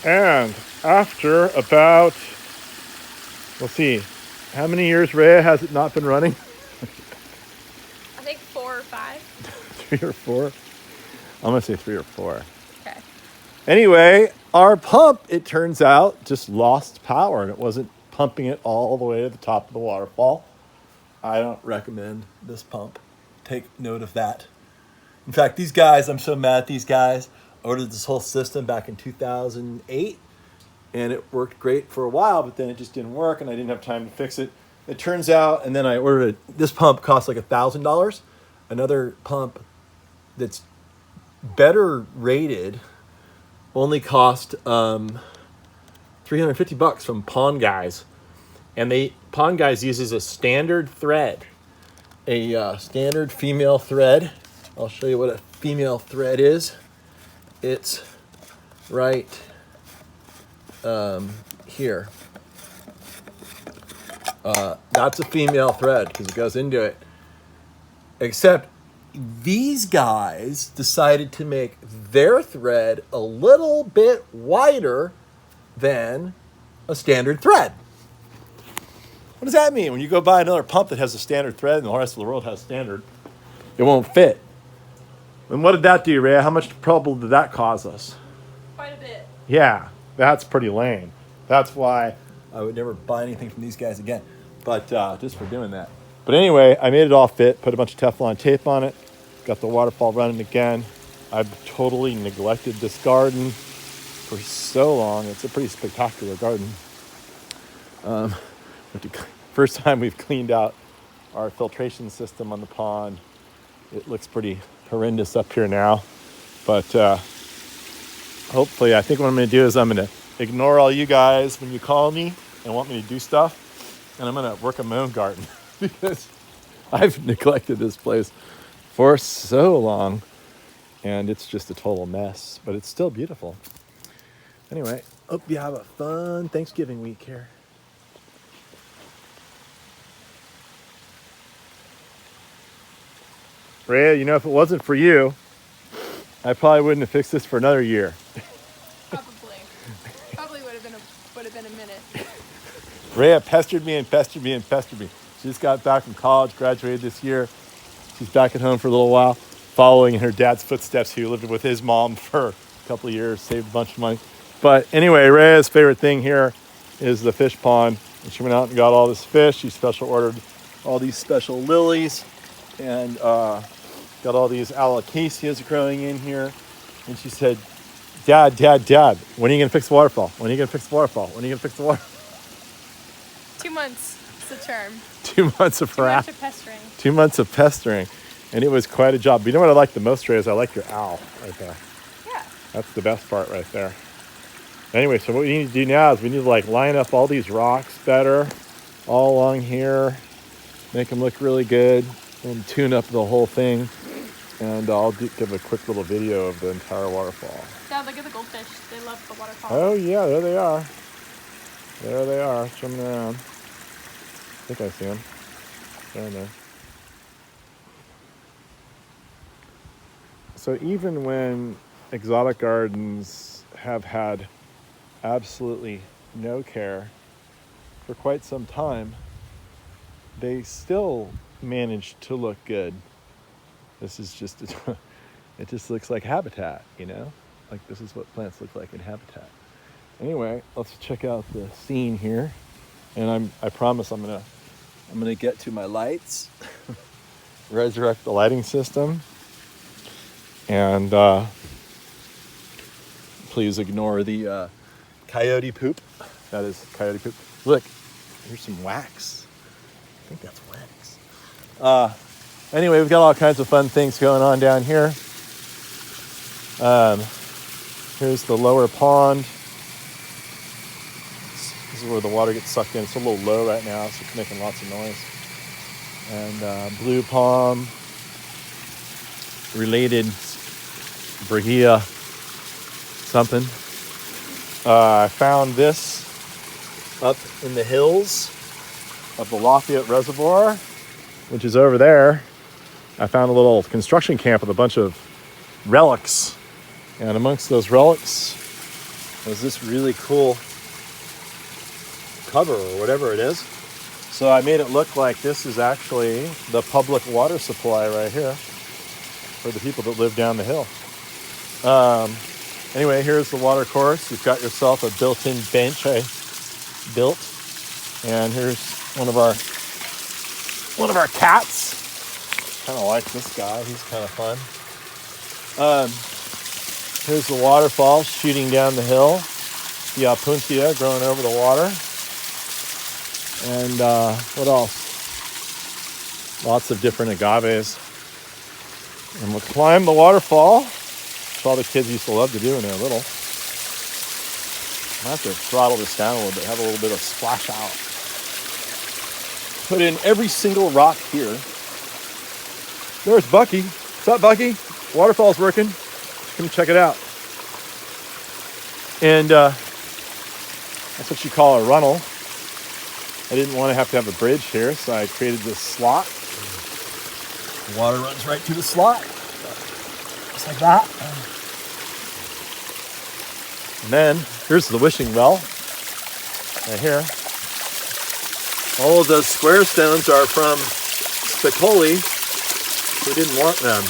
And after about, let's see, how many years, Rhea, has it not been running? I think 4 or 5. 3 or 4? I'm going to say 3 or 4. Okay. Anyway, our pump, it turns out, just lost power, and it wasn't pumping it all the way to the top of the waterfall. I don't recommend this pump. Take note of that. In fact, these guys, I'm so mad at these guys, ordered this whole system back in 2008, and it worked great for a while, but then it just didn't work, and I didn't have time to fix it. It turns out, and then I ordered it. This pump cost like $1,000. Another pump that's better rated only cost $350 from Pawn Guys, and Pawn Guys uses a standard thread, a standard female thread. I'll show you what a female thread is. It's right here. That's a female thread because it goes into it. Except these guys decided to make their thread a little bit wider than a standard thread. What does that mean? When you go buy another pump that has a standard thread and the rest of the world has standard, it won't fit. And what did that do, Rhea? How much trouble did that cause us? Quite a bit. Yeah, that's pretty lame. That's why I would never buy anything from these guys again. But just for doing that. But anyway, I made it all fit, put a bunch of Teflon tape on it, got the waterfall running again. I've totally neglected this garden for so long. It's a pretty spectacular garden. First time we've cleaned out our filtration system on the pond. It looks pretty horrendous up here now. But hopefully, I think what I'm going to do is I'm going to ignore all you guys when you call me and want me to do stuff. And I'm going to work on my own garden because I've neglected this place for so long. And it's just a total mess, but it's still beautiful. Anyway, hope you have a fun Thanksgiving week here. Rhea, you know, if it wasn't for you, I probably wouldn't have fixed this for another year. Probably would have been a minute. Rhea pestered me. She just got back from college, graduated this year. She's back at home for a little while, following in her dad's footsteps, who lived with his mom for a couple of years, saved a bunch of money. But anyway, Rhea's favorite thing here is the fish pond. And she went out and got all this fish. She special ordered all these special lilies and got all these alocasias growing in here. And she said, Dad, when are you going to fix the waterfall? 2 months is the term. 2 months of 2 months of pestering. 2 months of pestering. And it was quite a job. But you know what I like the most, Ray, is I like your owl right there. Yeah. That's the best part right there. Anyway, so what we need to do now is we need to line up all these rocks better all along here, make them look really good, and tune up the whole thing. And I'll give a quick little video of the entire waterfall. Yeah, look at the goldfish. They love the waterfall. Oh, yeah, there they are. There they are, swimming around. I think I see them. Down there. So even when exotic gardens have had absolutely no care for quite some time, they still manage to look good. This is just, it just looks like habitat, you know? Like this is what plants look like in habitat. Anyway, let's check out the scene here. And I promise I'm gonna get to my lights, resurrect the lighting system, and please ignore the coyote poop. That is coyote poop. Look, here's some wax. I think that's wax. Anyway, we've got all kinds of fun things going on down here. Here's the lower pond. This is where the water gets sucked in. It's a little low right now, so it's making lots of noise. And blue palm, related Brahia something. I found this up in the hills of the Lafayette Reservoir, which is over there. I found a little construction camp with a bunch of relics. And amongst those relics was this really cool cover or whatever it is. So I made it look like this is actually the public water supply right here for the people that live down the hill. Anyway, here's the water course. You've got yourself a built-in bench I built. And here's one of our cats. Kind of like this guy. He's kind of fun. Here's the waterfall shooting down the hill. The Apuntia growing over the water. And what else? Lots of different agaves. And we'll climb the waterfall, which all the kids used to love to do when they were little. I have to throttle this down a little bit, have a little bit of splash out. Put in every single rock here. There's Bucky. What's up, Bucky? Waterfall's working. Come check it out. And that's what you call a runnel. I didn't want to have a bridge here, so I created this slot. The water runs right through the slot. Just like that. And then, here's the wishing well. Right here. All of those square stones are from Spicoli, who didn't want them.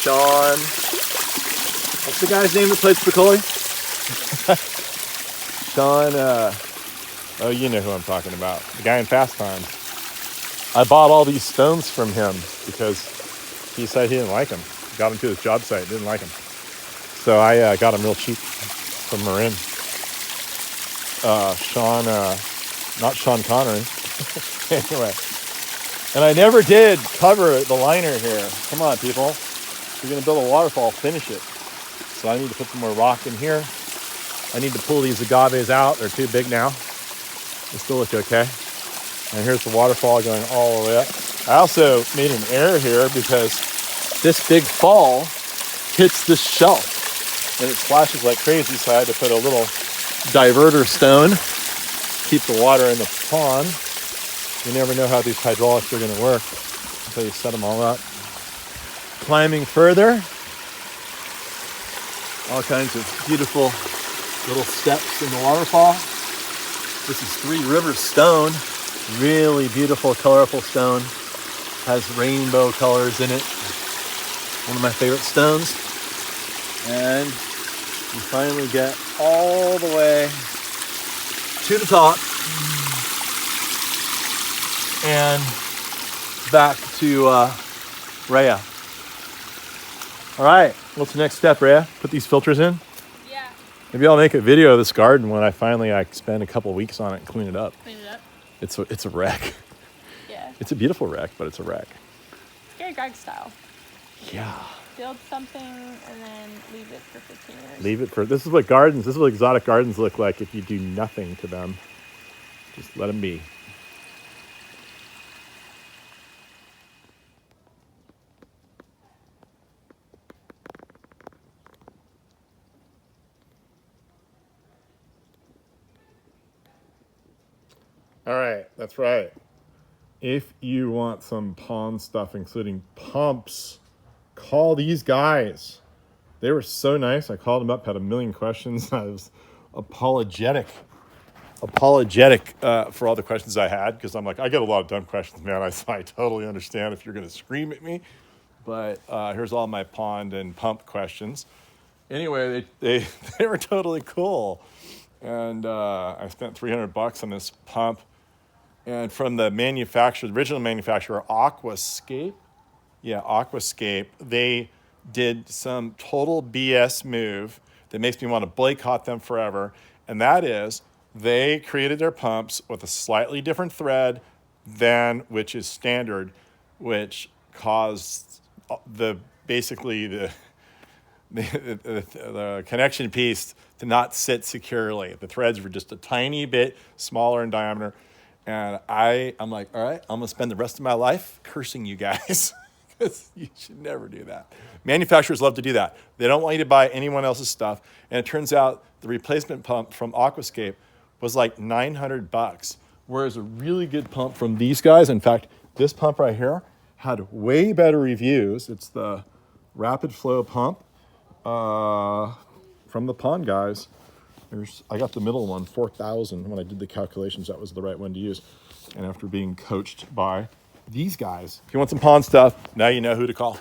Sean, what's the guy's name that played Spicoli? Sean, oh, you know who I'm talking about. The guy in Fast Times. I bought all these stones from him because he said he didn't like them. Got them to his job site, didn't like them. So I got them real cheap from Marin. Sean, not Sean Connery. Anyway. And I never did cover the liner here. Come on, people. If you're going to build a waterfall, finish it. So I need to put some more rock in here. I need to pull these agaves out. They're too big now. They still look okay. And here's the waterfall going all the way up. I also made an error here because this big fall hits this shelf and it splashes like crazy. So I had to put a little diverter stone, keep the water in the pond. You never know how these hydraulics are going to work until you set them all up. Climbing further, all kinds of beautiful little steps in the waterfall. This is Three Rivers stone. Really beautiful, colorful stone. Has rainbow colors in it. One of my favorite stones. And you finally get all the way to the top and back to Rhea. All right, what's the next step, Rhea? Put these filters in? Yeah. Maybe I'll make a video of this garden when I spend a couple weeks on it and clean it up. Clean it up. It's a wreck. Yeah. It's a beautiful wreck, but it's a wreck. Gary Greg style. Yeah. Build something and then leave it for 15 years. This is what exotic gardens look like if you do nothing to them. Just let them be. All right, that's right. If you want some pond stuff, including pumps, call these guys. They were so nice. I called them up, had a million questions. I was apologetic for all the questions I had because I'm like, I get a lot of dumb questions, man. I totally understand if you're going to scream at me. But here's all my pond and pump questions. Anyway, they were totally cool. And I spent $300 on this pump. And from the original manufacturer, Aquascape, they did some total BS move that makes me want to boycott them forever. And that is, they created their pumps with a slightly different thread than which is standard, which caused the connection piece to not sit securely. The threads were just a tiny bit smaller in diameter. And I'm like, all right, I'm going to spend the rest of my life cursing you guys because you should never do that. Manufacturers love to do that. They don't want you to buy anyone else's stuff. And it turns out the replacement pump from Aquascape was like $900, whereas a really good pump from these guys, in fact, this pump right here had way better reviews. It's the Rapid Flow pump. from the pond guys. I got the middle one, 4,000. When I did the calculations, that was the right one to use. And after being coached by these guys, if you want some pond stuff, now you know who to call.